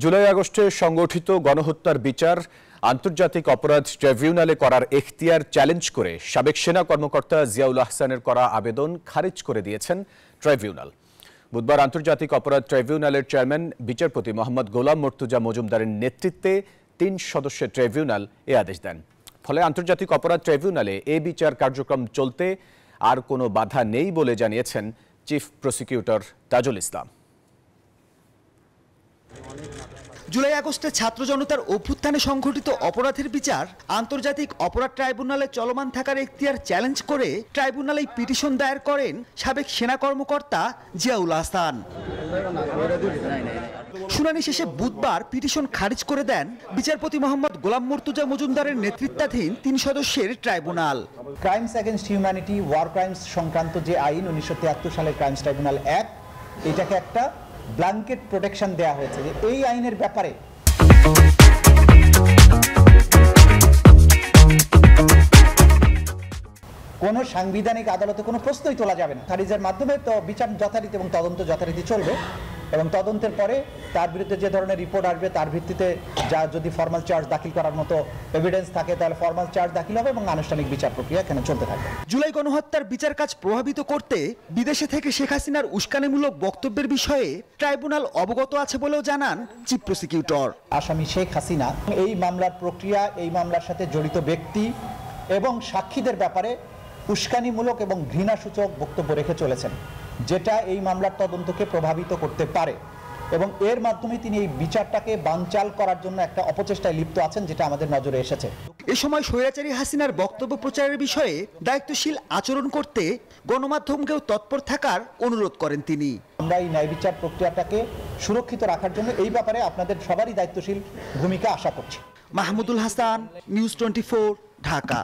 জুলাই আগস্টে সংগঠিত গণহত্যার বিচার আন্তর্জাতিক অপরাধ ট্রাইব্যুনালে করার এখতিয়ার চ্যালেঞ্জ করে সাবেক সেনা কর্মকর্তা জিয়াউল আহসানের করা আবেদন খারিজ করে দিয়েছেন ট্রাইব্যুনাল। বুধবার আন্তর্জাতিক অপরাধ ট্রাইব্যুনালের চেয়ারম্যান বিচারপতি মোহাম্মদ গোলাম মর্তুজা মজুমদারের নেতৃত্বে 3 সদস্যের ট্রাইব্যুনাল এ আদেশ দেন। ফলে আন্তর্জাতিক অপরাধ ট্রাইব্যুনালে এ বিচার কার্যক্রম চলতে আর কোনো বাধা নেই বলে জানিয়েছেন চিফ প্রসিকিউটর তাজুল ইসলাম। জুলাই আগস্টে ছাত্র জনতার অভ্যুত্থানে সংঘটিত অপরাধের বিচার আন্তর্জাতিক অপরাধ ট্রাইব্যুনালে চলমান থাকার এখতিয়ার চ্যালেঞ্জ করে ট্রাইব্যুনালে পিটিশন দায়ের করেন সাবেক সেনা কর্মকর্তা জিয়াউল আহসান। শুনানি শেষে বুধবার পিটিশন খারিজ করে দেন বিচারপতি মোহাম্মদ গোলাম মর্তুজা মজুমদারের নেতৃত্বাধীন 3 সদস্যের tribunal. Crimes against humanity, war crimes সংক্রান্ত যে আইন 1973 সালের ক্রাইমস ট্রাইব্যুনাল অ্যাক্ট, এটাকে একটা ব্ল্যাঙ্কেট প্রোটেকশন দেওয়া হয়েছে যে এই আইনের ব্যাপারে কোনো সাংবিধানিক আদালতে কোনো প্রশ্নই তোলা যাবে না। খারিজের মাধ্যমে তো বিচার যথারীতি এবং তদন্ত যথারীতি চলবে এবং তদন্তের পরে তার বিরুদ্ধে যে ধরনের রিপোর্ট আসবে তার ভিত্তিতে যা যদি ফর্মাল চার্জ দাখিল করার মতো এভিডেন্স থাকে তাহলে ফর্মাল চার্জ দাখিল হবে এবং আনুষ্ঠানিক বিচার প্রক্রিয়া এখানে চলতে থাকবে। জুলাই গণহত্যার বিচার কাজ প্রভাবিত করতে বিদেশে থেকে শেখ হাসিনার উস্কানিমূলক বক্তব্যের বিষয়ে ট্রাইব্যুনাল অবগত আছে বলেও জানান চিফ প্রসিকিউটর। আসামি শেখ হাসিনা এই মামলার প্রক্রিয়া, এই মামলার সাথে জড়িত ব্যক্তি এবং সাক্ষীদের ব্যাপারে উস্কানিমূলক এবং ঘৃণাসূচক বক্তব্য রেখে চলেছেন, যেটা এই মামলার তদন্তকে প্রভাবিত করতে পারে এবং এর মাধ্যমে তিনি এই বিচারটাকে বানচাল করার জন্য একটা অপচেষ্টায় লিপ্ত আছেন, যেটা আমাদের নজরে এসেছে। এ সময় স্বৈরাচারী হাসিনার বক্তব্য প্রচারের বিষয়ে দায়িত্বশীল আচরণ করতে গণমাধ্যমকেও তৎপর থাকার অনুরোধ করেন তিনি। আমরা এই ন্যায় বিচার প্রক্রিয়াটাকে সুরক্ষিত রাখার জন্য এই ব্যাপারে আপনাদের সবারই দায়িত্বশীল ভূমিকা আশা করছি। মাহমুদুল হাসান, নিউজ 24, ঢাকা।